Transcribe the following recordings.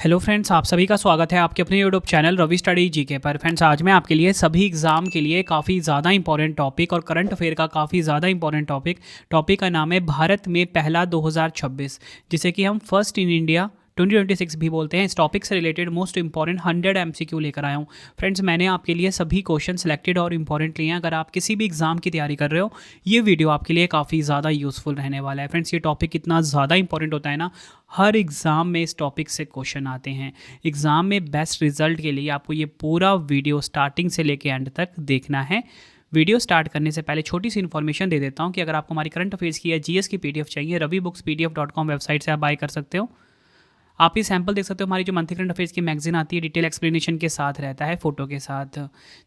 Hello friends, आप सभी का स्वागत है आपके अपने YouTube channel Ravi study GK पर। फ्रेंड्स, आज मैं आपके लिए सभी एग्जाम के लिए काफ़ी ज़्यादा इंपॉर्टेंट टॉपिक और करंट अफेयर का काफ़ी ज़्यादा इंपॉर्टेंट टॉपिक का नाम है भारत में पहला 2026, जिसे कि हम फर्स्ट इन इंडिया 2026 भी बोलते हैं। इस टॉपिक से रिलेटेड मोस्ट इंपॉर्टेंट 100 MCQ लेकर आया हूँ। फ्रेंड्स, मैंने आपके लिए सभी क्वेश्चन सेलेक्टेड और इंपॉर्टेंट लिए हैं। अगर आप किसी भी एग्जाम की तैयारी कर रहे हो, ये वीडियो आपके लिए काफ़ी ज़्यादा यूजफुल रहने वाला है। फ्रेंड्स, ये टॉपिक इतना ज़्यादा इंपॉर्टेंट होता है ना, हर एग्ज़ाम में इस टॉपिक से क्वेश्चन आते हैं। एग्ज़ाम में बेस्ट रिजल्ट के लिए आपको ये पूरा वीडियो स्टार्टिंग से लेके एंड तक देखना है। वीडियो स्टार्ट करने से पहले छोटी सी इन्फॉर्मेशन दे देता हूँ कि अगर आपको हमारी करंट अफेयर्स की या जीएस की पीडीएफ चाहिए, ravibookspdf.com वेबसाइट से आप बाय कर सकते हो। आप ये सैंपल देख सकते हो। हमारी जो मंथली करंट अफेयर्स की मैगजीन आती है, डिटेल एक्सप्लेनेशन के साथ रहता है, फोटो के साथ।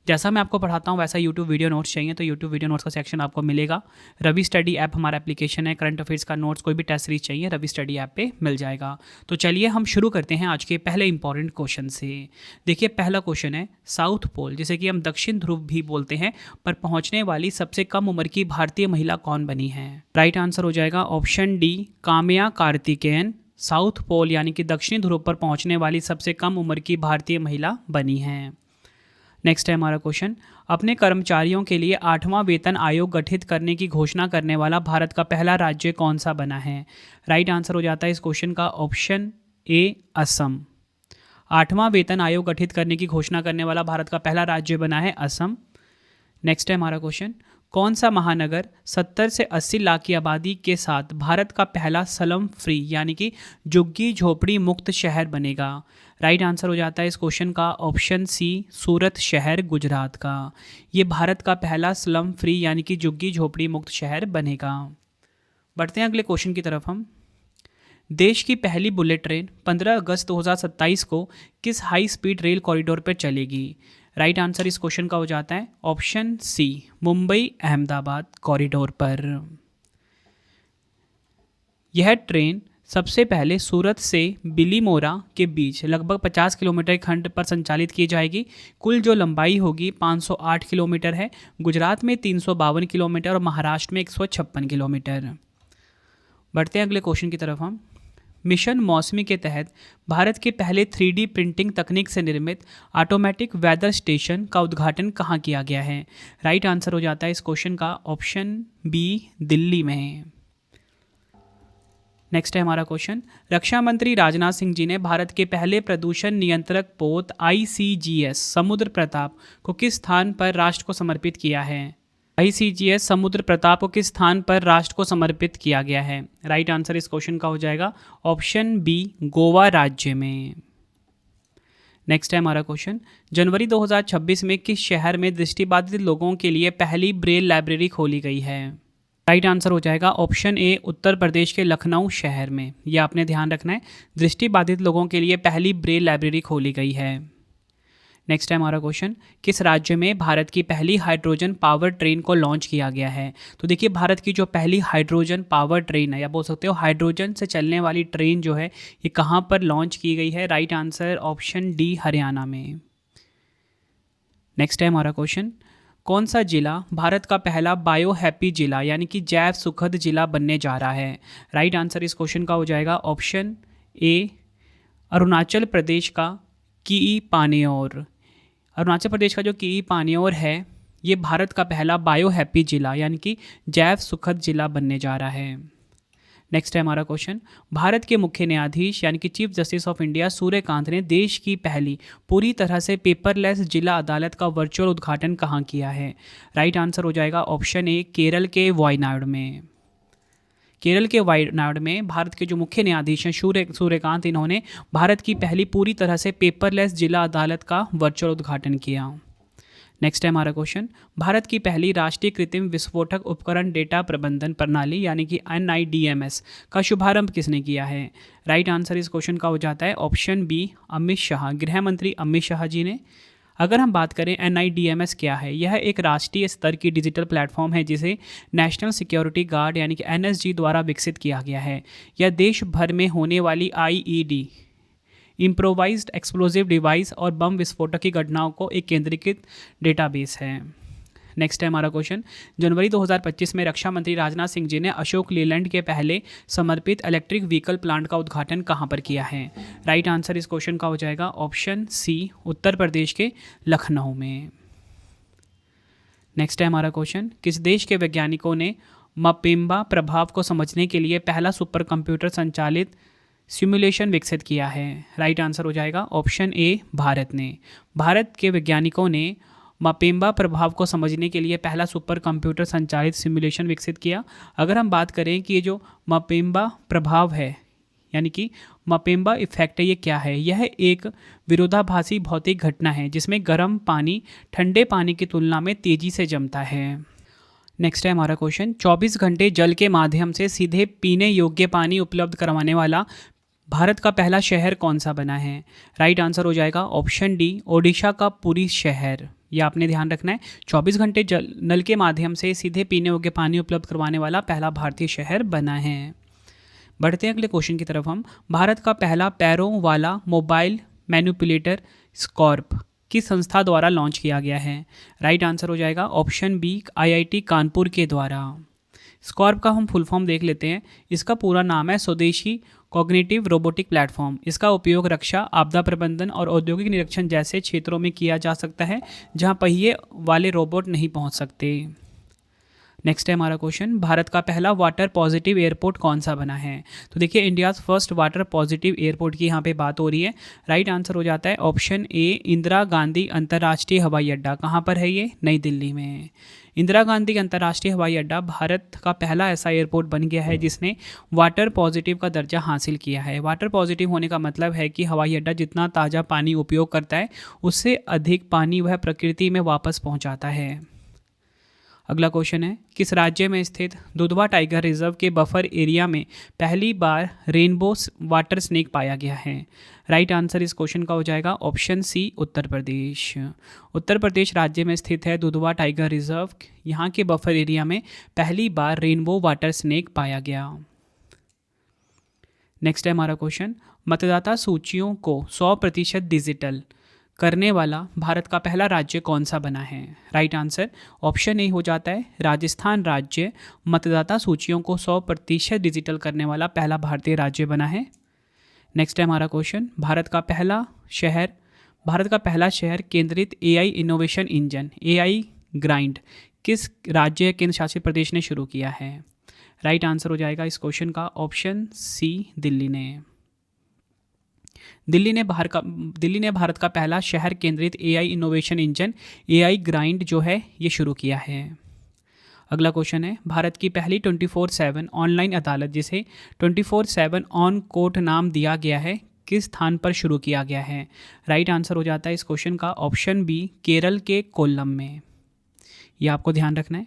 जैसा मैं आपको पढ़ाता हूँ वैसा यूट्यूब वीडियो नोट्स चाहिए तो यूट्यूब वीडियो नोट्स का सेक्शन आपको मिलेगा। रवि स्टडी ऐप हमारा एप्लीकेशन है। करंट अफेयर्स का नोट्स, कोई भी टेस्ट सीरीज चाहिए, रवि स्टडी ऐप पे मिल जाएगा। तो चलिए हम शुरू करते हैं आज के पहले इंपॉर्टेंट क्वेश्चन से। देखिए, पहला क्वेश्चन है, साउथ पोल जिसे कि हम दक्षिण ध्रुव भी बोलते हैं, पर पहुंचने वाली सबसे कम उम्र की भारतीय महिला कौन बनी है? राइट आंसर हो जाएगा option D, Kamya Karthikeyan. South Pole यानी कि दक्षिणी ध्रुव पर पहुंचने वाली सबसे कम उम्र की भारतीय महिला बनी है। नेक्स्ट है हमारा क्वेश्चन, अपने कर्मचारियों के लिए 8वां वेतन आयोग गठित करने की घोषणा करने वाला भारत का पहला राज्य कौन सा बना है? राइट आंसर हो जाता है इस क्वेश्चन का ऑप्शन ए, असम। 8वां वेतन आयोग गठित करने की घोषणा करने वाला भारत का पहला राज्य बना है असम। नेक्स्ट है हमारा क्वेश्चन, कौन सा महानगर 70 से 80 लाख की आबादी के साथ भारत का पहला स्लम फ्री यानी कि झुग्गी झोपड़ी मुक्त शहर बनेगा? राइट आंसर हो जाता है इस क्वेश्चन का ऑप्शन सी, सूरत शहर, गुजरात का। ये भारत का पहला स्लम फ्री यानी कि झुग्गी झोपड़ी मुक्त शहर बनेगा। बढ़ते हैं अगले क्वेश्चन की तरफ हम। देश की पहली बुलेट ट्रेन 15 अगस्त 2027 को किस हाई स्पीड रेल कॉरिडोर पर चलेगी? राइट आंसर इस क्वेश्चन का हो जाता है option C, Mumbai Ahmedabad corridor पर। यह ट्रेन सबसे पहले सूरत से बिलीमोरा के बीच लगभग 50 किलोमीटर खंड पर संचालित की जाएगी। कुल जो लंबाई होगी 508 किलोमीटर है। गुजरात में 352 किलोमीटर और महाराष्ट्र में 156 किलोमीटर। बढ़ते हैं अगले क्वेश्चन की तरफ हम। मिशन मौसमी के तहत भारत के पहले 3D प्रिंटिंग तकनीक से निर्मित ऑटोमेटिक वेदर स्टेशन का उद्घाटन कहाँ किया गया है? राइट आंसर हो जाता है इस क्वेश्चन का ऑप्शन बी, दिल्ली में। नेक्स्ट है हमारा क्वेश्चन, रक्षा मंत्री राजनाथ सिंह जी ने भारत के पहले प्रदूषण नियंत्रक पोत ICGS समुद्र प्रताप को किस स्थान पर राष्ट्र को समर्पित किया है? ICGS समुद्र प्रताप को किस स्थान पर राष्ट्र को समर्पित किया गया है? राइट आंसर इस क्वेश्चन का हो जाएगा ऑप्शन बी, गोवा राज्य में। नेक्स्ट है हमारा क्वेश्चन, जनवरी 2026 में किस शहर में दृष्टिबाधित लोगों के लिए पहली ब्रेल लाइब्रेरी खोली गई है? राइट आंसर हो जाएगा ऑप्शन ए, उत्तर प्रदेश के लखनऊ शहर में। यह आपने ध्यान रखना है, दृष्टिबाधित लोगों के लिए पहली ब्रेल लाइब्रेरी खोली गई है। नेक्स्ट है हमारा क्वेश्चन, किस राज्य में भारत की पहली हाइड्रोजन पावर ट्रेन को लॉन्च किया गया है? तो देखिए, भारत की जो पहली हाइड्रोजन पावर ट्रेन है, या बोल सकते हो हाइड्रोजन से चलने वाली ट्रेन जो है, ये कहाँ पर लॉन्च की गई है? Right answer option D, Haryana में। नेक्स्ट है हमारा क्वेश्चन, कौन सा जिला भारत का पहला बायो हैप्पी जिला यानी कि जैव सुखद जिला बनने जा रहा है? राइट आंसर इस क्वेश्चन का हो जाएगा ऑप्शन ए, अरुणाचल प्रदेश का की पानेर। अरुणाचल प्रदेश का जो की पानेर है, ये भारत का पहला बायो हैप्पी जिला यानी कि जैव सुखद जिला बनने जा रहा है। नेक्स्ट है हमारा क्वेश्चन, भारत के मुख्य न्यायाधीश यानी कि chief justice of India Suryakant ने देश की पहली पूरी तरह से पेपरलेस जिला अदालत का वर्चुअल उद्घाटन कहाँ किया है? राइट आंसर हो जाएगा ऑप्शन ए, केरल के वायनाड में। केरल के वायनाड में भारत के जो मुख्य न्यायाधीश हैं सूर्यकांत, इन्होंने भारत की पहली पूरी तरह से पेपरलेस जिला अदालत का वर्चुअल उद्घाटन किया। नेक्स्ट है हमारा क्वेश्चन, भारत की पहली राष्ट्रीय कृत्रिम विस्फोटक उपकरण डेटा प्रबंधन प्रणाली यानी कि NIDMS का शुभारंभ किसने किया है? राइट आंसर इस क्वेश्चन का हो जाता है ऑप्शन बी, अमित शाह, गृह मंत्री अमित शाह जी ने। अगर हम बात करें NIDMS क्या है, यह एक राष्ट्रीय स्तर की डिजिटल प्लेटफॉर्म है जिसे नेशनल सिक्योरिटी गार्ड यानी कि NSG द्वारा विकसित किया गया है। यह देश भर में होने वाली IED, इम्प्रोवाइज्ड एक्सप्लोजिव डिवाइस और बम विस्फोटक की घटनाओं को एक केंद्रीकृत डेटाबेस है। नेक्स्ट है हमारा क्वेश्चन, जनवरी 2025 में रक्षा मंत्री राजनाथ सिंह जी ने अशोक लेलैंड के पहले समर्पित इलेक्ट्रिक व्हीकल प्लांट का उद्घाटन कहाँ पर किया है? राइट आंसर इस क्वेश्चन का हो जाएगा ऑप्शन सी, उत्तर प्रदेश के लखनऊ में। नेक्स्ट है हमारा क्वेश्चन, किस देश के वैज्ञानिकों ने मपेम्बा प्रभाव को समझने के लिए पहला सुपर कंप्यूटर संचालित सिमुलेशन विकसित किया है? राइट आंसर हो जाएगा ऑप्शन ए, भारत ने। भारत के वैज्ञानिकों ने मपेम्बा प्रभाव को समझने के लिए पहला सुपर कंप्यूटर संचालित सिमुलेशन विकसित किया। अगर हम बात करें कि ये जो मपेम्बा प्रभाव है यानी कि मपेम्बा इफेक्ट है, ये क्या है? यह एक विरोधाभासी भौतिक घटना है जिसमें गर्म पानी ठंडे पानी की तुलना में तेजी से जमता है। नेक्स्ट है हमारा क्वेश्चन, 24 घंटे जल के माध्यम से सीधे पीने योग्य पानी उपलब्ध करवाने वाला भारत का पहला शहर कौन सा बना है? राइट आंसर हो जाएगा ऑप्शन डी, ओडिशा का पुरी शहर। ये आपने ध्यान रखना है, 24 घंटे जल नल के माध्यम से सीधे पीने योग्य पानी उपलब्ध करवाने वाला पहला भारतीय शहर बना है। बढ़ते हैं अगले क्वेश्चन की तरफ हम। भारत का पहला पैरों वाला मोबाइल मैनिपुलेटर स्कॉर्प किस संस्था द्वारा लॉन्च किया गया है? राइट आंसर हो जाएगा ऑप्शन बी, आईआईटी कानपुर के द्वारा। स्कॉर्प का हम फुल फॉर्म देख लेते हैं। इसका पूरा नाम है स्वदेशी कॉग्निटिव रोबोटिक प्लेटफॉर्म। इसका उपयोग रक्षा, आपदा प्रबंधन और औद्योगिक निरीक्षण जैसे क्षेत्रों में किया जा सकता है जहां पहिए वाले रोबोट नहीं पहुंच सकते। नेक्स्ट है हमारा क्वेश्चन, भारत का पहला वाटर पॉजिटिव एयरपोर्ट कौन सा बना है? तो देखिए, India's first water positive airport की यहाँ पे बात हो रही है। राइट आंसर हो जाता है ऑप्शन ए, इंदिरा गांधी अंतर्राष्ट्रीय हवाई अड्डा। कहाँ पर है ये? नई दिल्ली में। इंदिरा गांधी अंतर्राष्ट्रीय हवाई अड्डा भारत का पहला ऐसा एयरपोर्ट बन गया है जिसने वाटर पॉजिटिव का दर्जा हासिल किया है। वाटर पॉजिटिव होने का मतलब है कि हवाई अड्डा जितना ताज़ा पानी उपयोग करता है उससे अधिक पानी वह प्रकृति में वापस पहुँचाता है। अगला क्वेश्चन है, किस राज्य में स्थित दुधवा टाइगर रिजर्व के बफर एरिया में पहली बार रेनबो वाटर स्नेक पाया गया है? राइट आंसर इस क्वेश्चन का हो जाएगा ऑप्शन सी, उत्तर प्रदेश। उत्तर प्रदेश राज्य में स्थित है दुधवा टाइगर रिजर्व। यहाँ के बफर एरिया में पहली बार रेनबो वाटर स्नेक पाया गया। नेक्स्ट है हमारा क्वेश्चन, मतदाता सूचियों को 100% डिजिटल करने वाला भारत का पहला राज्य कौन सा बना है? राइट आंसर ऑप्शन ए हो जाता है, राजस्थान राज्य मतदाता सूचियों को 100% डिजिटल करने वाला पहला भारतीय राज्य बना है। नेक्स्ट है हमारा क्वेश्चन, भारत का पहला शहर केंद्रित AI innovation engine AI grind किस राज्य केंद्र शासित प्रदेश ने शुरू किया है? राइट आंसर हो जाएगा इस क्वेश्चन का ऑप्शन सी, दिल्ली ने। दिल्ली ने भारत का पहला शहर केंद्रित AI innovation engine AI grind जो है ये शुरू किया है। अगला क्वेश्चन है, भारत की पहली 24/7 ऑनलाइन अदालत जिसे 24/7 ऑन कोर्ट नाम दिया गया है किस स्थान पर शुरू किया गया है? राइट आंसर हो जाता है इस क्वेश्चन का ऑप्शन बी, केरल के कोल्लम में। यह आपको ध्यान रखना है।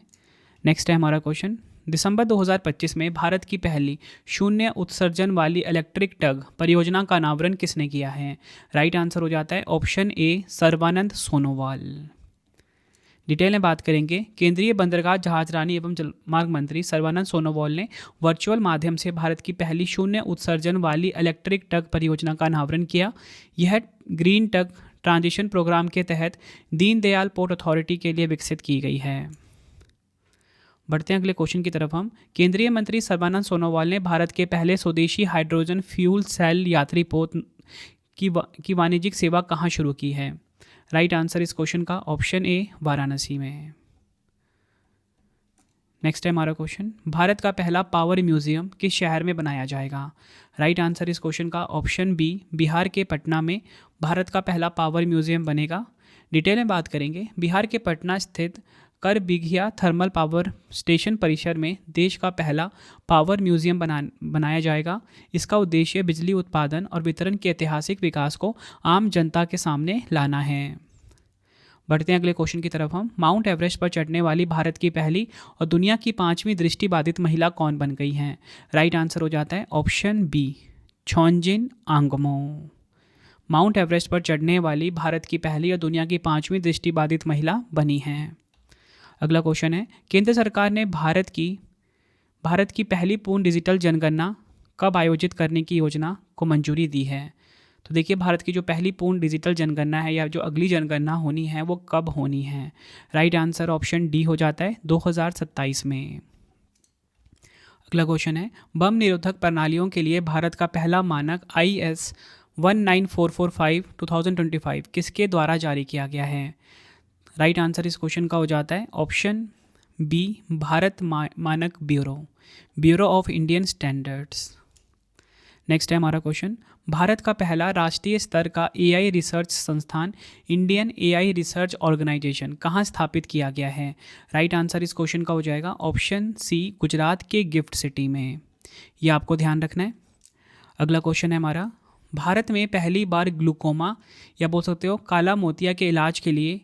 नेक्स्ट है हमारा क्वेश्चन, दिसंबर 2025 में भारत की पहली शून्य उत्सर्जन वाली इलेक्ट्रिक टग परियोजना का अनावरण किसने किया है? राइट आंसर हो जाता है option A, Sarbananda Sonowal. Detail में बात करेंगे, केंद्रीय बंदरगाह जहाजरानी एवं जलमार्ग मंत्री सर्बानंद सोनोवाल ने वर्चुअल माध्यम से भारत की पहली शून्य उत्सर्जन वाली इलेक्ट्रिक टग परियोजना का अनावरण किया। यह ग्रीन टग ट्रांजिशन प्रोग्राम के तहत दीनदयाल पोर्ट अथॉरिटी के लिए विकसित की गई है। बढ़ते हैं अगले क्वेश्चन की तरफ हम। केंद्रीय मंत्री सर्बानंद सोनोवाल ने भारत के पहले स्वदेशी हाइड्रोजन फ्यूल सेल यात्री पोत की वाणिज्यिक सेवा कहाँ शुरू की है? राइट आंसर इस क्वेश्चन का ऑप्शन ए, वाराणसी में। नेक्स्ट है हमारा क्वेश्चन, भारत का पहला पावर म्यूजियम किस शहर में बनाया जाएगा? राइट आंसर इस क्वेश्चन का ऑप्शन बी, बिहार के पटना में भारत का पहला पावर म्यूजियम बनेगा। डिटेल में बात करेंगे, बिहार के पटना स्थित करबिघिया थर्मल पावर स्टेशन परिसर में देश का पहला पावर म्यूजियम बनाया जाएगा। इसका उद्देश्य बिजली उत्पादन और वितरण के ऐतिहासिक विकास को आम जनता के सामने लाना है। बढ़ते हैं अगले क्वेश्चन की तरफ हम। माउंट एवरेस्ट पर चढ़ने वाली भारत की पहली और दुनिया की 5वीं दृष्टिबाधित महिला कौन बन गई हैं? राइट आंसर हो जाता है option B, Chhonzin Angmo. Mount Everest पर चढ़ने वाली भारत की पहली और दुनिया की 5वीं दृष्टिबाधित महिला बनी हैं। अगला क्वेश्चन है, केंद्र सरकार ने भारत की पहली पूर्ण डिजिटल जनगणना कब आयोजित करने की योजना को मंजूरी दी है? तो देखिए भारत की जो पहली पूर्ण डिजिटल जनगणना है या जो अगली जनगणना होनी है वो कब होनी है? राइट आंसर ऑप्शन डी हो जाता है 2027 में। अगला क्वेश्चन है, बम निरोधक प्रणालियों के लिए भारत का पहला मानक IS 19445 2025 किसके द्वारा जारी किया गया है? राइट आंसर इस क्वेश्चन का हो जाता है ऑप्शन बी भारत मानक bureau of Indian standards. Next है हमारा क्वेश्चन, भारत का पहला राष्ट्रीय स्तर का AI रिसर्च संस्थान इंडियन AI रिसर्च ऑर्गेनाइजेशन कहाँ स्थापित किया गया है? राइट आंसर इस क्वेश्चन का हो जाएगा ऑप्शन सी गुजरात के गिफ्ट सिटी में। यह आपको ध्यान रखना है। अगला क्वेश्चन है हमारा, भारत में पहली बार ग्लूकोमा या बोल सकते हो काला मोतिया के इलाज के लिए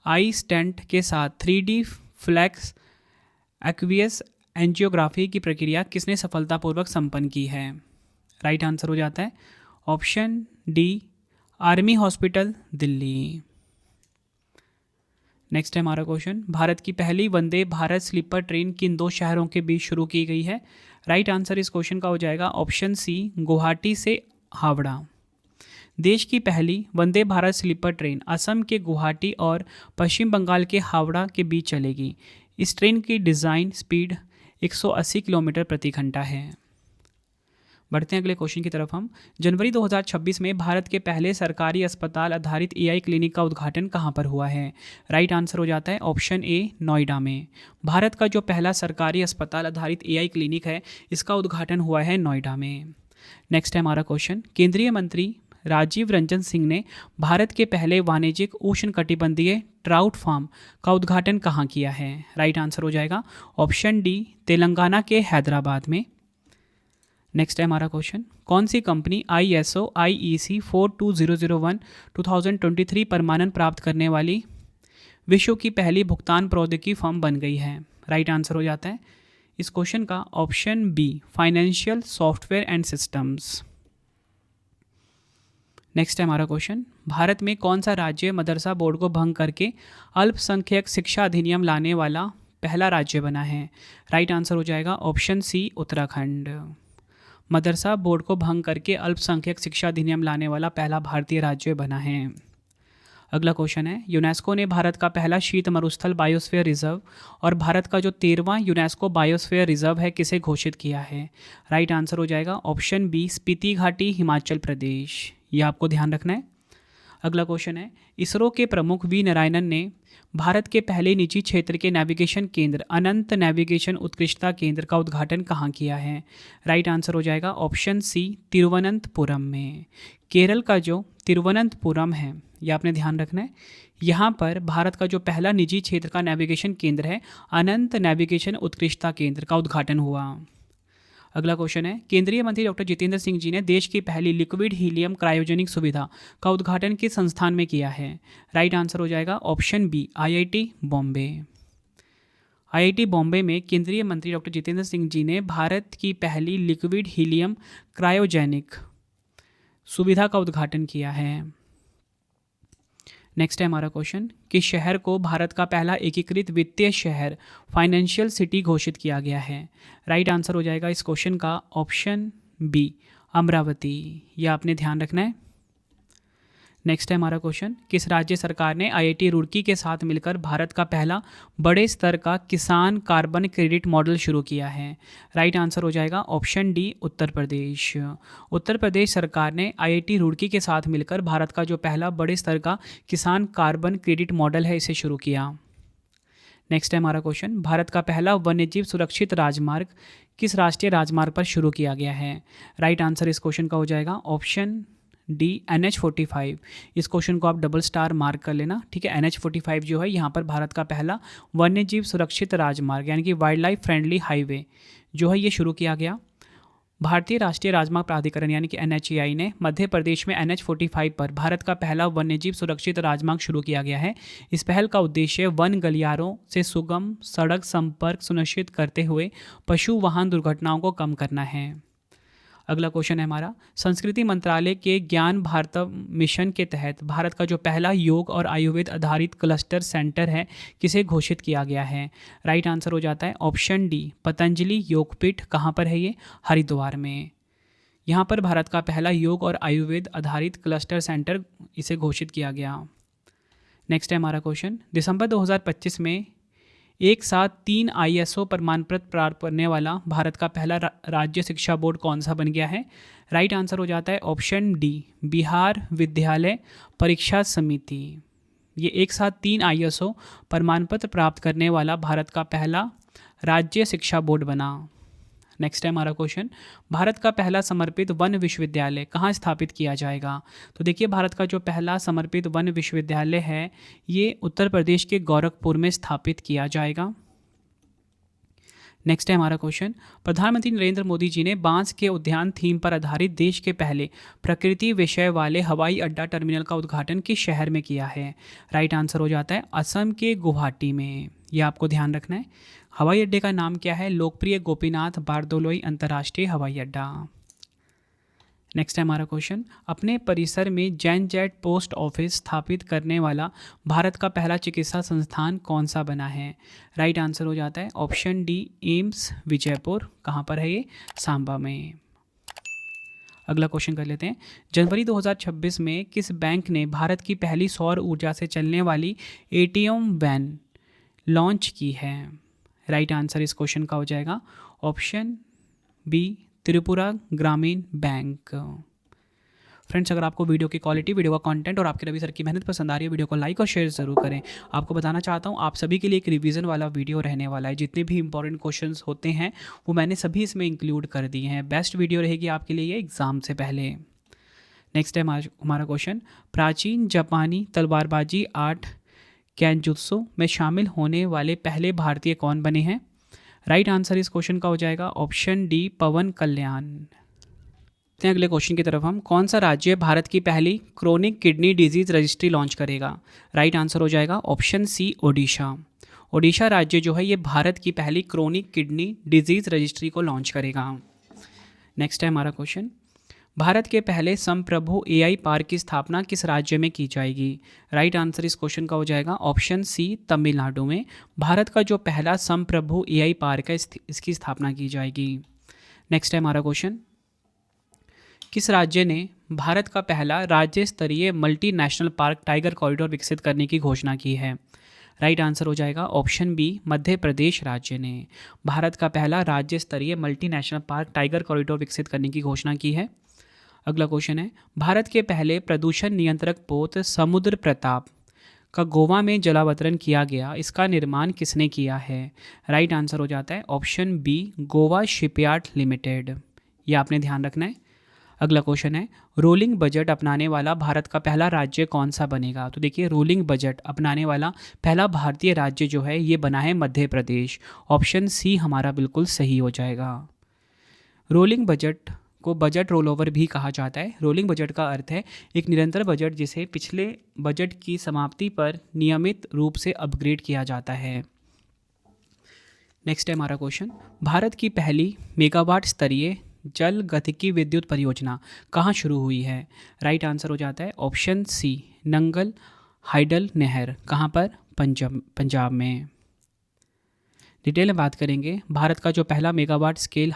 आई स्टेंट के साथ 3D फ्लैक्स एक्वियस एंजियोग्राफी की प्रक्रिया किसने सफलतापूर्वक संपन्न की है? राइट आंसर हो जाता है option D army hospital Delhi. Next है हमारा क्वेश्चन, भारत की पहली वंदे भारत स्लीपर ट्रेन किन दो शहरों के बीच शुरू की गई है? राइट आंसर इस क्वेश्चन का हो जाएगा ऑप्शन सी गुवाहाटी से हावड़ा। देश की पहली वंदे भारत स्लीपर ट्रेन असम के गुवाहाटी और पश्चिम बंगाल के हावड़ा के बीच चलेगी। इस ट्रेन की डिज़ाइन स्पीड 180 किलोमीटर प्रति घंटा है। बढ़ते हैं अगले क्वेश्चन की तरफ हम। जनवरी 2026 में भारत के पहले सरकारी अस्पताल आधारित AI क्लिनिक का उद्घाटन कहाँ पर हुआ है? राइट आंसर हो जाता है ऑप्शन ए नोएडा में। भारत का जो पहला सरकारी अस्पताल आधारित AI क्लिनिक है इसका उद्घाटन हुआ है नोएडा में। नेक्स्ट है हमारा क्वेश्चन, केंद्रीय मंत्री राजीव रंजन सिंह ने भारत के पहले वाणिज्यिक उष्णकटिबंधीय ट्राउट फार्म का उद्घाटन कहाँ किया है? राइट आंसर हो जाएगा ऑप्शन डी तेलंगाना के हैदराबाद में। नेक्स्ट है हमारा क्वेश्चन, कौन सी कंपनी ISO IEC 42001 2023 पर मानन प्राप्त करने वाली विश्व की पहली भुगतान प्रौद्योगिकी फर्म बन गई है? राइट आंसर हो जाता है इस क्वेश्चन का option be financial software and systems. Next है हमारा क्वेश्चन, भारत में कौन सा राज्य मदरसा बोर्ड को भंग करके अल्पसंख्यक शिक्षा अधिनियम लाने वाला पहला राज्य बना है? राइट आंसर हो जाएगा ऑप्शन सी उत्तराखंड। मदरसा बोर्ड को भंग करके अल्पसंख्यक शिक्षा अधिनियम लाने वाला पहला भारतीय राज्य बना है। अगला क्वेश्चन है, यूनेस्को ने भारत का पहला शीत मरुस्थल बायोस्फीयर रिजर्व और भारत का जो 13वां यूनेस्को बायोस्फीयर रिजर्व है किसे घोषित किया है? राइट आंसर हो जाएगा ऑप्शन बी स्पीति घाटी हिमाचल प्रदेश। ये आपको ध्यान रखना है। अगला क्वेश्चन है, इसरो के प्रमुख वी नारायणन ने भारत के पहले निजी क्षेत्र के नेविगेशन केंद्र अनंत नेविगेशन उत्कृष्टता केंद्र का उद्घाटन कहाँ किया है? राइट आंसर हो जाएगा ऑप्शन सी तिरुवनंतपुरम में। केरल का जो तिरुवनंतपुरम है यह आपने ध्यान रखना है। यहाँ पर भारत का जो पहला निजी क्षेत्र का नेविगेशन केंद्र है अनंत नेविगेशन उत्कृष्टता केंद्र का उद्घाटन हुआ। अगला क्वेश्चन है, केंद्रीय मंत्री डॉक्टर जितेंद्र सिंह जी ने देश की पहली लिक्विड हीलियम क्रायोजेनिक सुविधा का उद्घाटन किस संस्थान में किया है? राइट आंसर हो जाएगा option B IIT Bombay. IIT Bombay में केंद्रीय मंत्री डॉक्टर जितेंद्र सिंह जी ने भारत की पहली लिक्विड हीलियम क्रायोजेनिक सुविधा का उद्घाटन किया है। नेक्स्ट है हमारा क्वेश्चन, किस शहर को भारत का पहला एकीकृत वित्तीय शहर फाइनेंशियल सिटी घोषित किया गया है? राइट आंसर हो जाएगा इस क्वेश्चन का ऑप्शन बी अमरावती। यह आपने ध्यान रखना है। नेक्स्ट है हमारा क्वेश्चन, किस राज्य सरकार ने IIT रुड़की के साथ मिलकर भारत का पहला बड़े स्तर का किसान कार्बन क्रेडिट मॉडल शुरू किया है? राइट आंसर हो जाएगा ऑप्शन डी उत्तर प्रदेश। उत्तर प्रदेश सरकार ने IIT रुड़की के साथ मिलकर भारत का जो पहला बड़े स्तर का किसान कार्बन क्रेडिट मॉडल है इसे शुरू किया। नेक्स्ट है हमारा क्वेश्चन, भारत का पहला वन्यजीव सुरक्षित राजमार्ग किस राष्ट्रीय राजमार्ग पर शुरू किया गया है? राइट आंसर इस क्वेश्चन का हो जाएगा ऑप्शन डी NH45। इस क्वेश्चन को आप डबल स्टार मार्क कर लेना, ठीक है। NH45 जो है यहाँ पर भारत का पहला वन्यजीव सुरक्षित राजमार्ग यानी कि वाइल्ड लाइफ फ्रेंडली हाईवे जो है ये शुरू किया गया। भारतीय राष्ट्रीय राजमार्ग प्राधिकरण यानी कि NHAI ने मध्य प्रदेश में NH45 पर भारत का पहला वन्यजीव सुरक्षित राजमार्ग शुरू किया गया है। इस पहल का उद्देश्य वन गलियारों से सुगम सड़क संपर्क सुनिश्चित करते हुए पशु वाहन दुर्घटनाओं को कम करना है। अगला क्वेश्चन है हमारा, संस्कृति मंत्रालय के ज्ञान भारतम मिशन के तहत भारत का जो पहला योग और आयुर्वेद आधारित क्लस्टर सेंटर है किसे घोषित किया गया है? राइट आंसर हो जाता है ऑप्शन डी पतंजलि योगपीठ। कहाँ पर है ये? हरिद्वार में। यहाँ पर भारत का पहला योग और आयुर्वेद आधारित क्लस्टर सेंटर इसे घोषित किया गया। नेक्स्ट है हमारा क्वेश्चन, दिसंबर 2025 में एक साथ 3 ISO प्रमाण पत्र प्राप्त करने वाला भारत का पहला राज्य शिक्षा बोर्ड कौन सा बन गया है? राइट आंसर हो जाता है ऑप्शन डी, बिहार विद्यालय परीक्षा समिति। ये एक साथ 3 ISO प्रमाण पत्र प्राप्त करने वाला भारत का पहला राज्य शिक्षा बोर्ड बना। नेक्स्ट है हमारा क्वेश्चन, भारत का पहला समर्पित वन विश्वविद्यालय कहाँ स्थापित किया जाएगा? तो देखिए, भारत का जो पहला समर्पित वन विश्वविद्यालय है ये उत्तर प्रदेश के गोरखपुर में स्थापित किया जाएगा। नेक्स्ट है हमारा क्वेश्चन, प्रधानमंत्री नरेंद्र मोदी जी ने बांस के उद्यान थीम पर आधारित देश के पहले प्रकृति विषय वाले हवाई अड्डा टर्मिनल का उद्घाटन किस शहर में किया है? राइट आंसर हो जाता है असम के गुवाहाटी में। ये आपको ध्यान रखना है। हवाई अड्डे का नाम क्या है? लोकप्रिय गोपीनाथ बारदोलोई अंतर्राष्ट्रीय हवाई अड्डा। नेक्स्ट है हमारा क्वेश्चन, अपने परिसर में जैन जेट पोस्ट ऑफिस स्थापित करने वाला भारत का पहला चिकित्सा संस्थान कौन सा बना है? राइट आंसर हो जाता है ऑप्शन डी, एम्स विजयपुर। कहाँ पर है ये? सांबा में। अगला क्वेश्चन कर लेते हैं, जनवरी 2026 में किस बैंक ने भारत की पहली सौर ऊर्जा से चलने वाली ATM वैन लॉन्च की है? राइट आंसर इस क्वेश्चन का हो जाएगा ऑप्शन बी, त्रिपुरा ग्रामीण बैंक। फ्रेंड्स, अगर आपको वीडियो की क्वालिटी, वीडियो का कंटेंट और आपके रवि सर की मेहनत पसंद आ रही है, वीडियो को लाइक और शेयर ज़रूर करें। आपको बताना चाहता हूँ, आप सभी के लिए एक रिवीजन वाला वीडियो रहने वाला है। जितने भी इंपॉर्टेंट क्वेश्चंस होते हैं वो मैंने सभी इसमें इंक्लूड कर दिए हैं। बेस्ट वीडियो रहेगी आपके लिए ये एग्ज़ाम से पहले। नेक्स्ट है हमारा क्वेश्चन, प्राचीन जापानी तलवारबाजी आर्ट कैनजुत्सु में शामिल होने वाले पहले भारतीय कौन बने हैं? राइट आंसर इस क्वेश्चन का हो जाएगा ऑप्शन डी, पवन कल्याण। अगले क्वेश्चन की तरफ हम, कौन सा राज्य भारत की पहली chronic kidney disease registry launch करेगा? राइट आंसर हो जाएगा ऑप्शन सी, ओडिशा। ओडिशा राज्य जो है ये भारत की पहली क्रोनिक किडनी डिजीज रजिस्ट्री को लॉन्च करेगा। नेक्स्ट है हमारा क्वेश्चन, भारत के पहले संप्रभु AI पार्क की स्थापना किस राज्य में की जाएगी? राइट आंसर इस क्वेश्चन का हो जाएगा ऑप्शन सी, तमिलनाडु में। भारत का जो पहला संप्रभु AI पार्क है इसकी स्थापना की जाएगी। नेक्स्ट है हमारा क्वेश्चन, किस राज्य ने भारत का पहला राज्य स्तरीय मल्टीनेशनल पार्क टाइगर कॉरिडोर विकसित करने की घोषणा की है? राइट आंसर हो जाएगा ऑप्शन बी, मध्य प्रदेश राज्य ने भारत का पहला राज्य स्तरीय मल्टीनेशनल पार्क टाइगर कॉरिडोर विकसित करने की घोषणा की है। अगला क्वेश्चन है, भारत के पहले प्रदूषण नियंत्रक पोत समुद्र प्रताप का गोवा में जलावतरण किया गया, इसका निर्माण किसने किया है? राइट आंसर हो जाता है option B, Goa shipyard limited. ये आपने ध्यान रखना है। अगला क्वेश्चन है, रोलिंग बजट अपनाने वाला भारत का पहला राज्य कौन सा बनेगा? तो देखिए, रोलिंग बजट अपनाने वाला पहला भारतीय राज्य जो है ये बना है मध्य प्रदेश। ऑप्शन सी हमारा बिल्कुल सही हो जाएगा। रोलिंग बजट को बजट रोल ओवर भी कहा जाता है। रोलिंग बजट का अर्थ है एक निरंतर बजट जिसे पिछले बजट की समाप्ति पर नियमित रूप से अपग्रेड किया जाता है। नेक्स्ट है हमारा क्वेश्चन, भारत की पहली मेगावाट स्तरीय जल गतिकी विद्युत परियोजना कहाँ शुरू हुई है? राइट आंसर हो जाता है ऑप्शन सी, नंगल हाइडल नहर। कहाँ पर? पंजाब में। डिटेल में बात करेंगे, भारत का जो पहला मेगावाट स्केल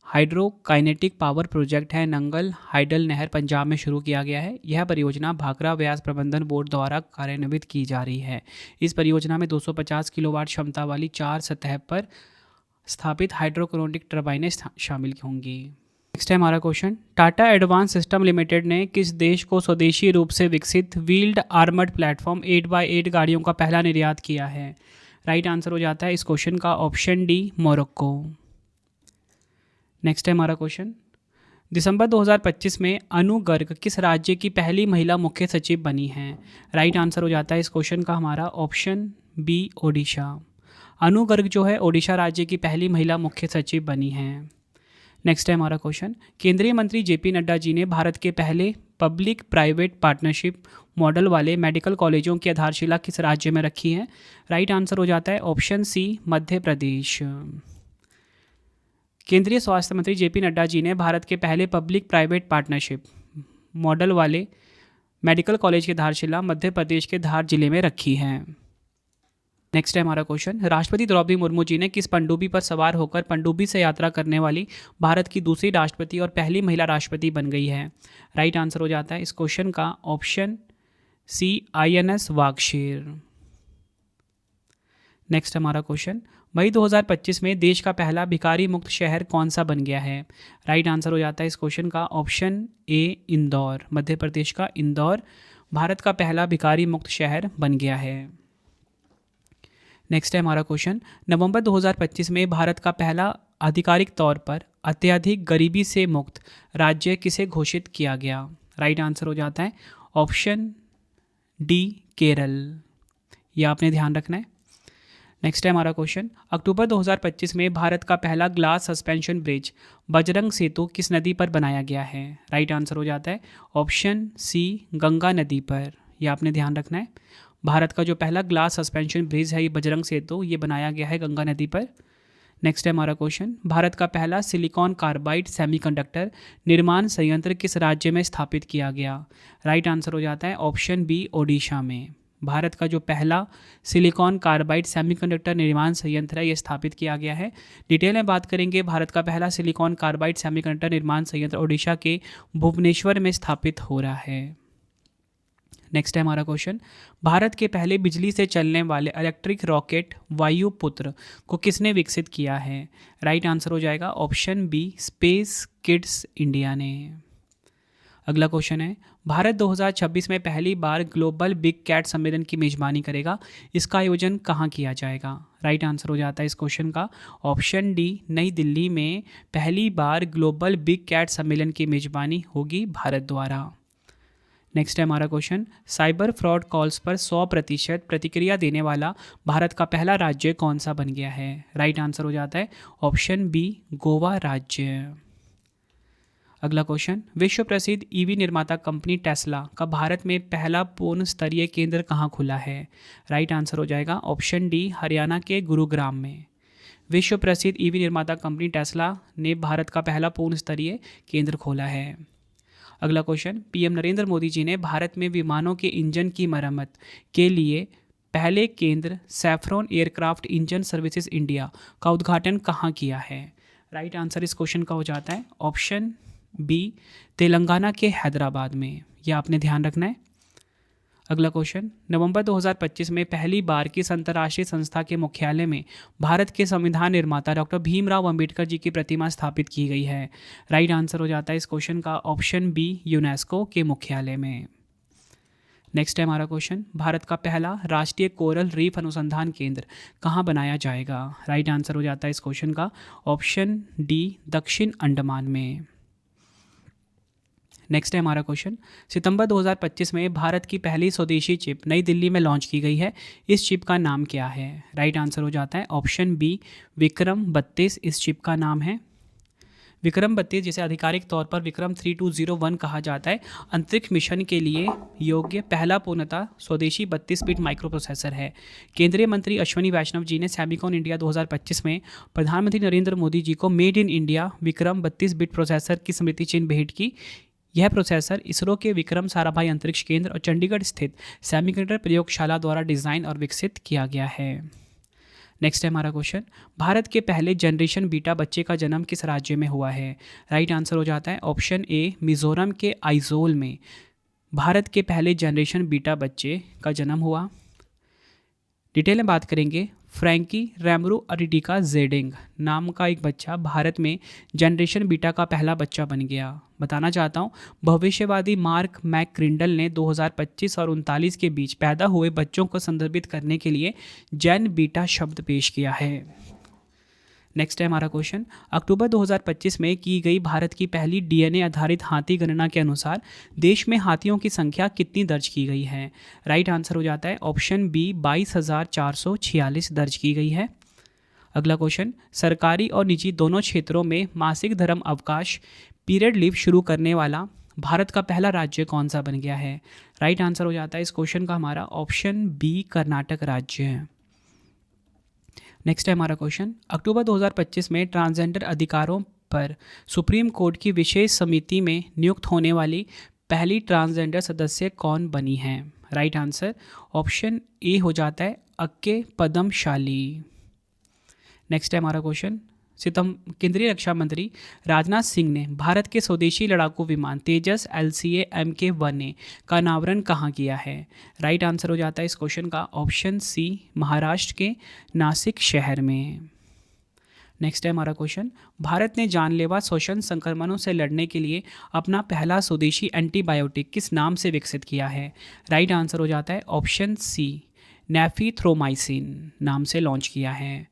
हाइड्रोकाइनेटिक पावर प्रोजेक्ट है नंगल हाइडल नहर पंजाब में शुरू किया गया है। यह परियोजना भाखड़ा व्यास प्रबंधन बोर्ड द्वारा कार्यान्वित की जा रही है। इस परियोजना में 250 किलोवाट क्षमता वाली 4 सतह पर स्थापित हाइड्रोक्रोनिक टर्बाइनें शामिल होंगी। नेक्स्ट है हमारा question, Tata advance system limited ने किस देश को स्वदेशी रूप से विकसित व्हील्ड आर्मर्ड प्लेटफॉर्म 8x8 गाड़ियों का पहला निर्यात किया है? राइट आंसर हो जाता है इस क्वेश्चन का ऑप्शन डी, मोरक्को। नेक्स्ट है हमारा क्वेश्चन, दिसंबर 2025 में अनु गर्ग किस राज्य की पहली महिला मुख्य सचिव बनी हैं? राइट आंसर हो जाता है इस क्वेश्चन का हमारा ऑप्शन बी, ओडिशा। अनु गर्ग जो है ओडिशा राज्य की पहली महिला मुख्य सचिव बनी हैं। नेक्स्ट है हमारा क्वेश्चन, केंद्रीय मंत्री JP नड्डा जी ने भारत के पहले पब्लिक प्राइवेट पार्टनरशिप मॉडल वाले मेडिकल कॉलेजों की आधारशिला किस राज्य में रखी है? राइट आंसर हो जाता है ऑप्शन सी, मध्य प्रदेश। केंद्रीय स्वास्थ्य मंत्री JP नड्डा जी ने भारत के पहले पब्लिक प्राइवेट पार्टनरशिप मॉडल वाले मेडिकल कॉलेज की आधारशिला मध्य प्रदेश के धार जिले में रखी है। नेक्स्ट है हमारा क्वेश्चन, राष्ट्रपति द्रौपदी मुर्मू जी ने किस पनडुब्बी पर सवार होकर पनडुब्बी से यात्रा करने वाली भारत की दूसरी राष्ट्रपति और पहली महिला राष्ट्रपति बन गई है? राइट आंसर हो जाता है इस क्वेश्चन का option C, INS Vagsheer. Next हमारा क्वेश्चन, मई 2025 में देश का पहला भिखारी मुक्त शहर कौन सा बन गया है? राइट आंसर हो जाता है इस क्वेश्चन का ऑप्शन ए, इंदौर। मध्य प्रदेश का इंदौर भारत का पहला भिखारी मुक्त शहर बन गया है। नेक्स्ट है हमारा क्वेश्चन, नवंबर 2025 में भारत का पहला आधिकारिक तौर पर अत्यधिक गरीबी से मुक्त राज्य किसे घोषित किया गया? राइट आंसर हो जाता है ऑप्शन डी, केरल। यह आपने ध्यान रखना है। नेक्स्ट है हमारा क्वेश्चन, अक्टूबर 2025 में भारत का पहला ग्लास सस्पेंशन ब्रिज बजरंग सेतु किस नदी पर बनाया गया है? राइट आंसर हो जाता है ऑप्शन सी, गंगा नदी पर। यह आपने ध्यान रखना है। भारत का जो पहला ग्लास सस्पेंशन ब्रिज है ये बजरंग सेतु, ये बनाया गया है गंगा नदी पर। नेक्स्ट है हमारा क्वेश्चन, भारत का पहला सिलिकॉन कार्बाइड सेमीकंडक्टर निर्माण संयंत्र किस राज्य में स्थापित किया गया? राइट आंसर हो जाता है ऑप्शन बी, ओडिशा में। भारत का जो पहला सिलिकॉन कार्बाइड सेमीकंडक्टर निर्माण संयंत्र है ये स्थापित किया गया है। डिटेल में बात करेंगे, भारत का पहला सिलिकॉन कार्बाइड सेमीकंडक्टर निर्माण संयंत्र ओडिशा के भुवनेश्वर में स्थापित हो रहा है। नेक्स्ट है हमारा क्वेश्चन, भारत के पहले बिजली से चलने वाले इलेक्ट्रिक रॉकेट वायुपुत्र को किसने विकसित किया है? राइट आंसर हो जाएगा option B, space kids India ने। अगला क्वेश्चन है, भारत 2026 में पहली बार ग्लोबल बिग कैट सम्मेलन की मेजबानी करेगा, इसका आयोजन कहाँ किया जाएगा? राइट आंसर हो जाता है इस क्वेश्चन का ऑप्शन डी, नई दिल्ली में पहली बार ग्लोबल बिग कैट सम्मेलन की मेजबानी होगी भारत द्वारा। नेक्स्ट है हमारा क्वेश्चन, साइबर फ्रॉड कॉल्स पर 100% प्रतिक्रिया देने वाला भारत का पहला राज्य कौन सा बन गया है? राइट आंसर हो जाता है ऑप्शन बी, गोवा राज्य। अगला क्वेश्चन, विश्व प्रसिद्ध ईवी निर्माता कंपनी टेस्ला का भारत में पहला पूर्ण स्तरीय केंद्र कहाँ खुला है? राइट आंसर हो जाएगा ऑप्शन डी, हरियाणा के गुरुग्राम में। विश्व प्रसिद्ध ईवी निर्माता कंपनी टेस्ला ने भारत का पहला पूर्ण स्तरीय केंद्र खोला है। अगला क्वेश्चन, पीएम नरेंद्र मोदी जी ने भारत में विमानों के इंजन की मरम्मत के लिए पहले केंद्र saffron aircraft engine services India का उद्घाटन कहाँ किया है? राइट आंसर इस क्वेश्चन का हो जाता है ऑप्शन बी, तेलंगाना के हैदराबाद में। यह आपने ध्यान रखना है। अगला क्वेश्चन, नवंबर 2025 में पहली बार किस अंतर्राष्ट्रीय संस्था के मुख्यालय में भारत के संविधान निर्माता डॉक्टर भीमराव अंबेडकर जी की प्रतिमा स्थापित की गई है? राइट आंसर हो जाता है इस क्वेश्चन का ऑप्शन बी, यूनेस्को के मुख्यालय में। नेक्स्ट है हमारा क्वेश्चन, भारत का पहला राष्ट्रीय कोरल रीफ अनुसंधान केंद्र कहाँ बनाया जाएगा? राइट आंसर हो जाता है इस क्वेश्चन का ऑप्शन डी, दक्षिण अंडमान में। नेक्स्ट है हमारा क्वेश्चन, सितंबर 2025 में भारत की पहली स्वदेशी चिप नई दिल्ली में लॉन्च की गई है, इस चिप का नाम क्या है? राइट आंसर हो जाता है ऑप्शन बी, विक्रम 32 इस चिप का नाम है। विक्रम 32 जिसे आधिकारिक तौर पर विक्रम 3201 कहा जाता है, अंतरिक्ष मिशन के लिए योग्य पहला पूर्णतः स्वदेशी 32 बिट माइक्रो प्रोसेसर है। केंद्रीय मंत्री अश्विनी वैष्णव जी ने सैमिकॉन इंडिया 2025 में प्रधानमंत्री नरेंद्र मोदी जी को made in India Vikram 32 bit processor की स्मृति चिन्ह भेंट की। यह प्रोसेसर इसरो के विक्रम साराभाई अंतरिक्ष केंद्र और चंडीगढ़ स्थित सेमीकंडक्टर प्रयोगशाला द्वारा डिजाइन और विकसित किया गया है। नेक्स्ट है हमारा क्वेश्चन, भारत के पहले जनरेशन बीटा बच्चे का जन्म किस राज्य में हुआ है? राइट आंसर हो जाता है ऑप्शन ए, मिजोरम के आइजोल में भारत के पहले जनरेशन बीटा बच्चे का जन्म हुआ। डिटेल में बात करेंगे, फ्रैंकी रैमरू अरिडिका जेडिंग नाम का एक बच्चा भारत में जनरेशन बीटा का पहला बच्चा बन गया। बताना चाहता हूँ, भविष्यवादी मार्क मैकक्रिंडल ने 2025 और 39 के बीच पैदा हुए बच्चों को संदर्भित करने के लिए जेन बीटा शब्द पेश किया है। नेक्स्ट है हमारा क्वेश्चन, अक्टूबर 2025 में की गई भारत की पहली डीएनए आधारित हाथी गणना के अनुसार देश में हाथियों की संख्या कितनी दर्ज की गई है? राइट आंसर हो जाता है ऑप्शन बी, 22,446 दर्ज की गई है। अगला क्वेश्चन, सरकारी और निजी दोनों क्षेत्रों में मासिक धर्म अवकाश पीरियड लीव शुरू करने वाला भारत का पहला राज्य कौन सा बन गया है? राइट आंसर हो जाता है इस क्वेश्चन का हमारा ऑप्शन बी, कर्नाटक राज्य है। नेक्स्ट है हमारा क्वेश्चन, अक्टूबर 2025 में ट्रांसजेंडर अधिकारों पर सुप्रीम कोर्ट की विशेष समिति में नियुक्त होने वाली पहली ट्रांसजेंडर सदस्य कौन बनी है? राइट आंसर ऑप्शन ए हो जाता है अक्के पद्मशाली। नेक्स्ट है हमारा क्वेश्चन, केंद्रीय रक्षा मंत्री राजनाथ सिंह ने भारत के स्वदेशी लड़ाकू विमान तेजस LCA Mk1A का अनावरण कहाँ किया है? राइट आंसर हो जाता है इस क्वेश्चन का ऑप्शन सी महाराष्ट्र के नासिक शहर में। नेक्स्ट है हमारा क्वेश्चन, भारत ने जानलेवा श्वसन संक्रमणों से लड़ने के लिए अपना पहला स्वदेशी एंटीबायोटिक किस नाम से विकसित किया है? राइट आंसर हो जाता है ऑप्शन सी नेफिथ्रोमाइसिन नाम से लॉन्च किया है।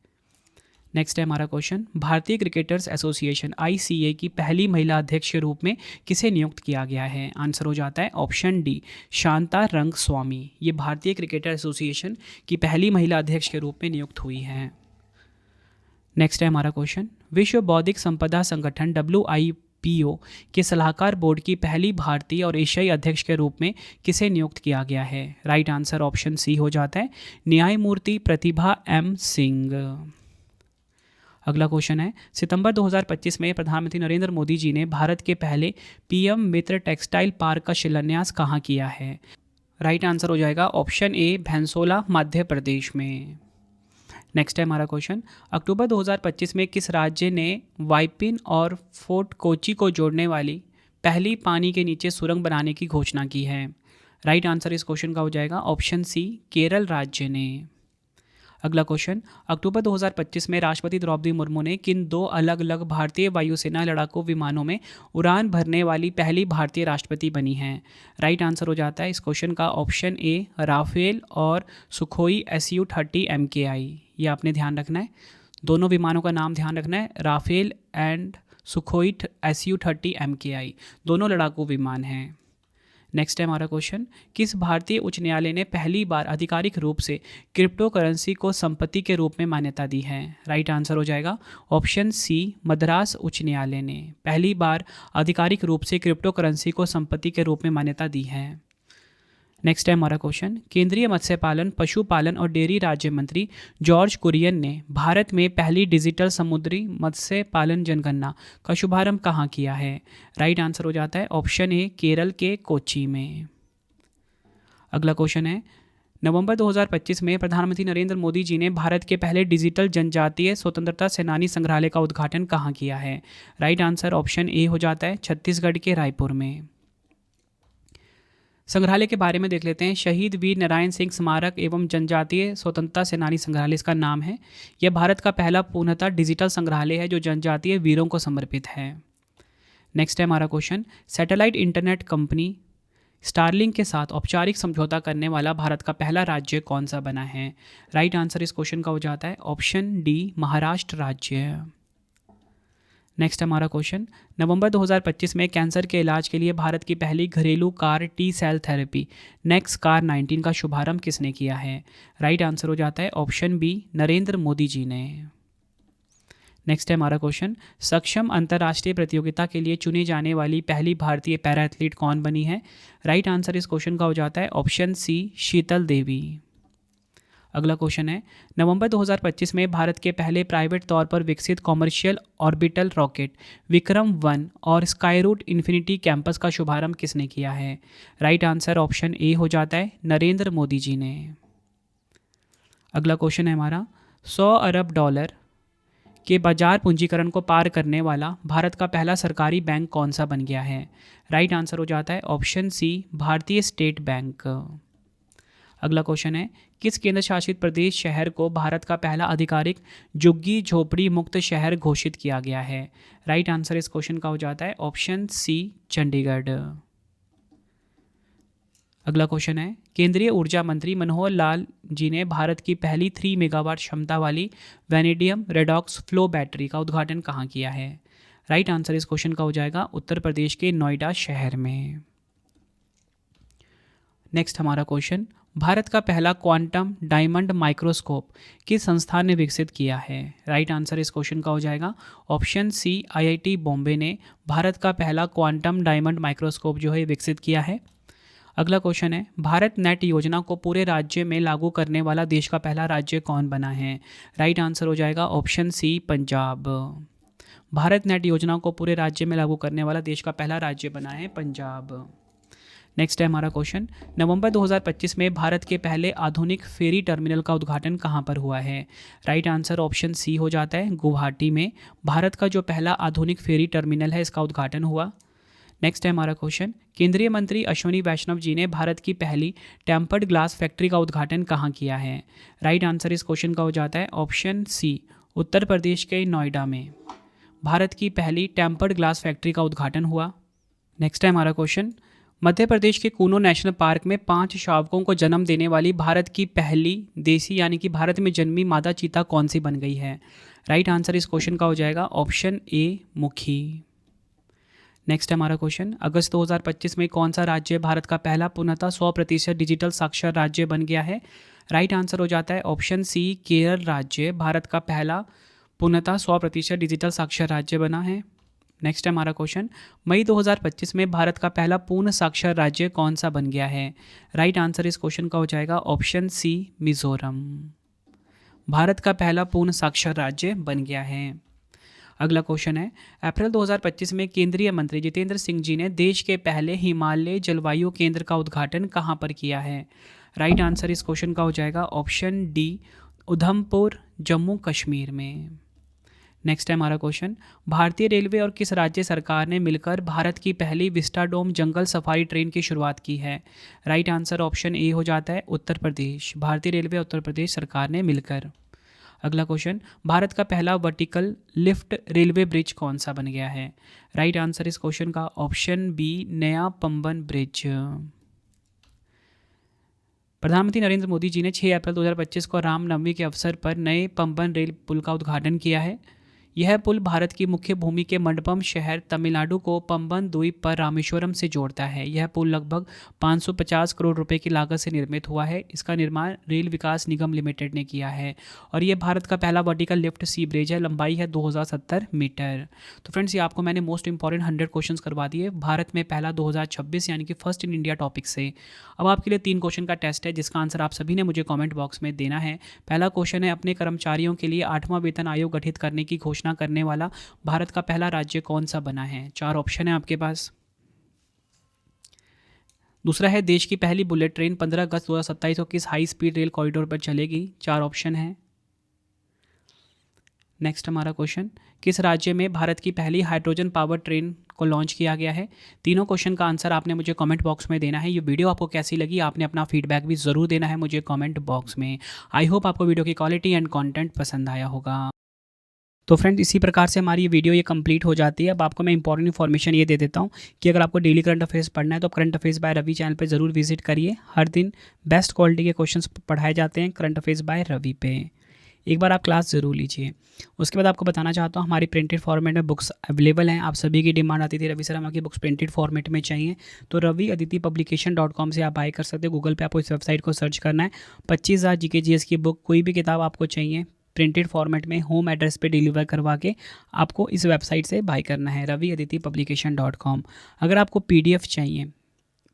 नेक्स्ट है हमारा क्वेश्चन, भारतीय क्रिकेटर्स एसोसिएशन ICA की पहली महिला अध्यक्ष के रूप में किसे नियुक्त किया गया है? आंसर हो जाता है ऑप्शन डी शांता रंगस्वामी। ये भारतीय क्रिकेटर एसोसिएशन की पहली महिला अध्यक्ष के रूप में नियुक्त हुई हैं। नेक्स्ट है हमारा क्वेश्चन, विश्व बौद्धिक संपदा संगठन WIPO के सलाहकार बोर्ड की पहली भारतीय और एशियाई अध्यक्ष के रूप में किसे नियुक्त किया गया है? राइट आंसर ऑप्शन सी हो जाता है न्यायमूर्ति प्रतिभा M सिंह। अगला क्वेश्चन है, सितंबर 2025 में प्रधानमंत्री नरेंद्र मोदी जी ने भारत के पहले PM मित्र टेक्सटाइल पार्क का शिलान्यास कहाँ किया है? राइट आंसर हो जाएगा ऑप्शन ए भैंसोला मध्य प्रदेश में। नेक्स्ट है हमारा क्वेश्चन, अक्टूबर 2025 में किस राज्य ने वाइपिन और फोर्ट कोची को जोड़ने वाली पहली पानी के नीचे सुरंग बनाने की घोषणा की है? राइट आंसर इस क्वेश्चन का हो जाएगा ऑप्शन सी केरल राज्य ने। अगला क्वेश्चन, अक्टूबर 2025 में राष्ट्रपति द्रौपदी मुर्मू ने किन दो अलग अलग भारतीय वायुसेना लड़ाकू विमानों में उड़ान भरने वाली पहली भारतीय राष्ट्रपति बनी हैं? राइट आंसर हो जाता है इस क्वेश्चन का ऑप्शन ए राफेल और सुखोई Su-30 MKI। ये आपने ध्यान रखना है, दोनों विमानों का नाम ध्यान रखना है, Rafale and Sukhoi Su-30 MKI दोनों लड़ाकू विमान हैं। नेक्स्ट है हमारा क्वेश्चन, किस भारतीय उच्च न्यायालय ने पहली बार आधिकारिक रूप से क्रिप्टो करेंसी को संपत्ति के रूप में मान्यता दी है? राइट आंसर हो जाएगा ऑप्शन सी मद्रास उच्च न्यायालय ने पहली बार आधिकारिक रूप से क्रिप्टो करेंसी को संपत्ति के रूप में मान्यता दी है। नेक्स्ट है हमारा क्वेश्चन, केंद्रीय मत्स्य पालन पशुपालन और डेयरी राज्य मंत्री जॉर्ज कुरियन ने भारत में पहली डिजिटल समुद्री मत्स्य पालन जनगणना का शुभारंभ कहाँ किया है? राइट आंसर हो जाता है ऑप्शन ए केरल के कोच्चि में। अगला क्वेश्चन है, नवंबर 2025 में प्रधानमंत्री नरेंद्र मोदी जी ने भारत के पहले डिजिटल जनजातीय स्वतंत्रता सेनानी संग्रहालय का उद्घाटन कहाँ किया है? राइट आंसर ऑप्शन ए हो जाता है छत्तीसगढ़ के रायपुर में। संग्रहालय के बारे में देख लेते हैं, शहीद वीर नारायण सिंह स्मारक एवं जनजातीय स्वतंत्रता सेनानी संग्रहालय इसका नाम है। यह भारत का पहला पूर्णतः डिजिटल संग्रहालय है जो जनजातीय वीरों को समर्पित है। नेक्स्ट है हमारा question, satellite internet company Starlink के साथ औपचारिक समझौता करने वाला भारत का पहला राज्य कौन सा बना है? राइट आंसर इस क्वेश्चन का हो जाता है ऑप्शन डी महाराष्ट्र राज्य। नेक्स्ट हमारा क्वेश्चन, नवंबर 2025 में कैंसर के इलाज के लिए भारत की पहली घरेलू car T cell therapy next car 19 का शुभारंभ किसने किया है? राइट आंसर हो जाता है ऑप्शन बी नरेंद्र मोदी जी ने। नेक्स्ट है हमारा क्वेश्चन, सक्षम अंतर्राष्ट्रीय प्रतियोगिता के लिए चुनी जाने वाली पहली भारतीय पैरा एथलीट कौन बनी है? राइट आंसर इस क्वेश्चन का हो जाता है ऑप्शन सी शीतल देवी। अगला क्वेश्चन है, नवंबर 2025 में भारत के पहले प्राइवेट तौर पर विकसित कॉमर्शियल ऑर्बिटल रॉकेट विक्रम-1 और स्काईरूट इन्फिनिटी कैंपस का शुभारंभ किसने किया है? राइट आंसर ऑप्शन ए हो जाता है नरेंद्र मोदी जी ने। अगला क्वेश्चन है हमारा, 100 अरब डॉलर के बाजार पूंजीकरण को पार करने वाला भारत का पहला सरकारी बैंक कौन सा बन गया है? राइट आंसर हो जाता है ऑप्शन सी भारतीय स्टेट बैंक। अगला क्वेश्चन है, किस केंद्र शासित प्रदेश शहर को भारत का पहला आधिकारिक झुग्गी झोपड़ी मुक्त शहर घोषित किया गया है? राइट आंसर इस क्वेश्चन का हो जाता है ऑप्शन सी चंडीगढ़। अगला क्वेश्चन है, केंद्रीय ऊर्जा मंत्री मनोहर लाल जी ने भारत की पहली 3 मेगावाट क्षमता वाली वैनेडियम रेडॉक्स फ्लो बैटरी का उद्घाटन कहाँ किया है? राइट आंसर इस क्वेश्चन का हो जाएगा उत्तर प्रदेश के नोएडा शहर में। नेक्स्ट हमारा क्वेश्चन, भारत का पहला क्वांटम डायमंड माइक्रोस्कोप किस संस्थान ने विकसित किया है? राइट आंसर इस क्वेश्चन का हो जाएगा ऑप्शन सी IIT बॉम्बे ने भारत का पहला क्वांटम डायमंड माइक्रोस्कोप जो है विकसित किया है। अगला क्वेश्चन है, भारत नेट योजना को पूरे राज्य में लागू करने वाला देश का पहला राज्य कौन बना है? राइट आंसर हो जाएगा option C Punjab. Bharat net योजना को पूरे राज्य में लागू करने वाला देश का पहला राज्य बना है पंजाब। नेक्स्ट है हमारा क्वेश्चन, नवंबर 2025 में भारत के पहले आधुनिक फेरी टर्मिनल का उद्घाटन कहाँ पर हुआ है? राइट आंसर ऑप्शन सी हो जाता है, गुवाहाटी में भारत का जो पहला आधुनिक फेरी टर्मिनल है इसका उद्घाटन हुआ। नेक्स्ट है हमारा क्वेश्चन, केंद्रीय मंत्री अश्विनी वैष्णव जी ने भारत की पहली टेम्पर्ड ग्लास फैक्ट्री का उद्घाटन कहाँ किया है? राइट आंसर इस क्वेश्चन का हो जाता है ऑप्शन सी, उत्तर प्रदेश के नोएडा में भारत की पहली टेम्पर्ड ग्लास फैक्ट्री का उद्घाटन हुआ। नेक्स्ट है हमारा क्वेश्चन, मध्य प्रदेश के कूनो नेशनल पार्क में 5 शावकों को जन्म देने वाली भारत की पहली देसी यानी कि भारत में जन्मी मादा चीता कौन सी बन गई है? राइट आंसर इस क्वेश्चन का हो जाएगा ऑप्शन ए, मुखी। नेक्स्ट है हमारा क्वेश्चन, अगस्त 2025 में कौन सा राज्य भारत का पहला पूर्णतः 100% डिजिटल साक्षर राज्य बन गया है? राइट आंसर हो जाता है ऑप्शन सी, केरल राज्य भारत का पहला पूर्णतः 100% डिजिटल साक्षर राज्य बना है। नेक्स्ट है हमारा क्वेश्चन, मई 2025 में भारत का पहला पूर्ण साक्षर राज्य कौन सा बन गया है? राइट आंसर इस क्वेश्चन का हो जाएगा ऑप्शन सी, मिजोरम भारत का पहला पूर्ण साक्षर राज्य बन गया है। अगला क्वेश्चन है, अप्रैल 2025 में केंद्रीय मंत्री जितेंद्र सिंह जी ने देश के पहले हिमालय जलवायु केंद्र का उद्घाटन कहाँ पर किया है? राइट आंसर इस क्वेश्चन का हो जाएगा ऑप्शन डी, उधमपुर, जम्मू कश्मीर में। नेक्स्ट है हमारा क्वेश्चन, भारतीय रेलवे और किस राज्य सरकार ने मिलकर भारत की पहली विस्टाडोम जंगल सफारी ट्रेन की शुरुआत की है? राइट आंसर ऑप्शन ए हो जाता है, उत्तर प्रदेश भारतीय रेलवे उत्तर प्रदेश सरकार ने मिलकर। अगला क्वेश्चन, भारत का पहला वर्टिकल लिफ्ट रेलवे ब्रिज कौन सा बन गया है? राइट आंसर इस क्वेश्चन का ऑप्शन बी, नया पंबन ब्रिज। प्रधानमंत्री नरेंद्र मोदी जी ने 6 अप्रैल 2025 को रामनवमी के अवसर पर नए पंबन रेल पुल का उद्घाटन किया है। यह पुल भारत की मुख्य भूमि के मंडपम शहर तमिलनाडु को पंबन द्वीप पर रामेश्वरम से जोड़ता है। यह पुल लगभग 550 करोड़ रुपए की लागत से निर्मित हुआ है। इसका निर्माण रेल विकास निगम लिमिटेड ने किया है और यह भारत का पहला वर्टिकल लिफ्ट सी ब्रिज है। लंबाई है 2070 मीटर। तो फ्रेंड्स, ये आपको मैंने मोस्ट इंपॉर्टेंट 100 क्वेश्चन करवा दिए भारत में पहला 2026 यानी कि फर्स्ट इन इंडिया टॉपिक से। अब आपके लिए 3 क्वेश्चन का टेस्ट है जिसका आंसर आप सभी ने मुझे कॉमेंट बॉक्स में देना है। पहला क्वेश्चन है, अपने कर्मचारियों के लिए 8वां वेतन आयोग गठित करने की घोषणा करने वाला भारत का पहला राज्य कौन सा बना है? 4 ऑप्शन है आपके पास। दूसरा है, देश की पहली बुलेट ट्रेन 15 अगस्त 2027 को किस हाई स्पीड रेल कॉरिडोर पर चलेगी? 4 ऑप्शन है। नेक्स्ट हमारा क्वेश्चन, किस राज्य में भारत की पहली हाइड्रोजन पावर ट्रेन को लॉन्च किया गया है? तीनों क्वेश्चन का आंसर आपने मुझे कमेंट बॉक्स में देना है। ये वीडियो आपको कैसी लगी आपने अपना फीडबैक भी ज़रूर देना है मुझे कमेंट बॉक्स में। आई होप आपको वीडियो की क्वालिटी एंड कंटेंट पसंद आया होगा। तो फ्रेंड्स, इसी प्रकार से हमारी वीडियो ये कंप्लीट हो जाती है। अब आपको मैं इंपॉर्टेंट इन्फॉर्मेशन ये दे देता हूँ कि अगर आपको डेली करंट अफेयर्स पढ़ना है तो current affairs by Ravi channel पे ज़रूर विजिट करिए। हर दिन बेस्ट क्वालिटी के क्वेश्चंस पढ़ाए जाते हैं करंट अफेयर्स बाय रवि पे। एक बार आप क्लास ज़रूर लीजिए। उसके बाद आपको बताना चाहता हूँ, हमारी प्रिंटेड फॉर्मेट में बुक्स अवेलेबल हैं। आप सभी की डिमांड आती थी रवि सर हमारी बुक्स प्रिंटेड फॉर्मेट में चाहिए, तो रवि अदिति publication.com से आप बाय कर सकते हो। गूगल पे आपको इस वेबसाइट को सर्च करना है। 25,000 GK GS की बुक, कोई भी किताब आपको चाहिए प्रिंटेड फॉर्मेट में होम एड्रेस पे डिलीवर करवा के आपको इस वेबसाइट से बाय करना है, रवि अदिति publication.com। अगर आपको PDF चाहिए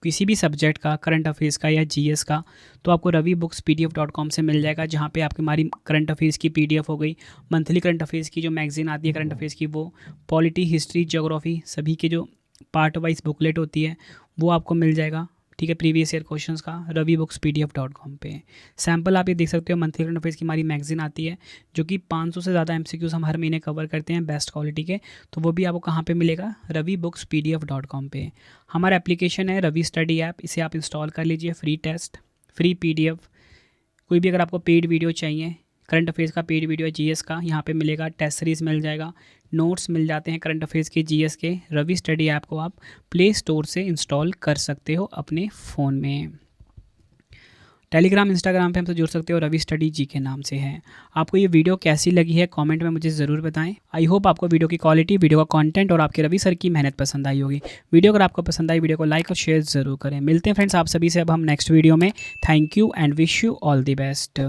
किसी भी सब्जेक्ट का, करंट अफेयर्स का या GS का, तो आपको रवि बुक्स PDF.com से मिल जाएगा, जहाँ पे आपकी हमारी करंट अफेयर्स की PDF हो गई, मंथली करंट अफेयर्स की जो मैगजीन आती है करंट अफेयर्स की, वो पॉलिटी, हिस्ट्री, ज्योग्राफी सभी के जो पार्ट वाइज बुकलेट होती है वो आपको मिल जाएगा। ठीक है, प्रीवियस ईयर क्वेश्चंस का रवि बुक्स PDF.com पे सैम्पल आप ये देख सकते हो। मंथली करंट अफेयर्स की हमारी मैगजीन आती है जो कि 500 से ज़्यादा MCQs हम हर महीने कवर करते हैं बेस्ट क्वालिटी के, तो वो भी आपको कहाँ पे मिलेगा? रवि बुक्स PDF.com पे। हमारा एप्लीकेशन है रवि स्टडी ऐप, इसे आप इंस्टॉल कर लीजिए। फ्री टेस्ट, फ्री PDF, कोई भी अगर आपको पेड वीडियो चाहिए, करंट अफेयर्स का पेड वीडियो है, GS का यहाँ पे मिलेगा, टेस्ट सीरीज़ मिल जाएगा, नोट्स मिल जाते हैं करंट अफेयर्स के, GS के। रवि स्टडी ऐप को आप प्ले स्टोर से इंस्टॉल कर सकते हो अपने फ़ोन में। टेलीग्राम, इंस्टाग्राम पे हमसे जुड़ सकते हो, रवि स्टडी जी के नाम से है। आपको ये वीडियो कैसी लगी है कमेंट में मुझे ज़रूर बताएं। आई होप आपको वीडियो की क्वालिटी, वीडियो का कंटेंट और आपके रवि सर की मेहनत पसंद आई होगी। वीडियो अगर आपको पसंद आई, वीडियो को लाइक और शेयर ज़रूर करें। मिलते हैं फ्रेंड्स आप सभी से अब हम नेक्स्ट वीडियो में। Thank you and wish you all the best.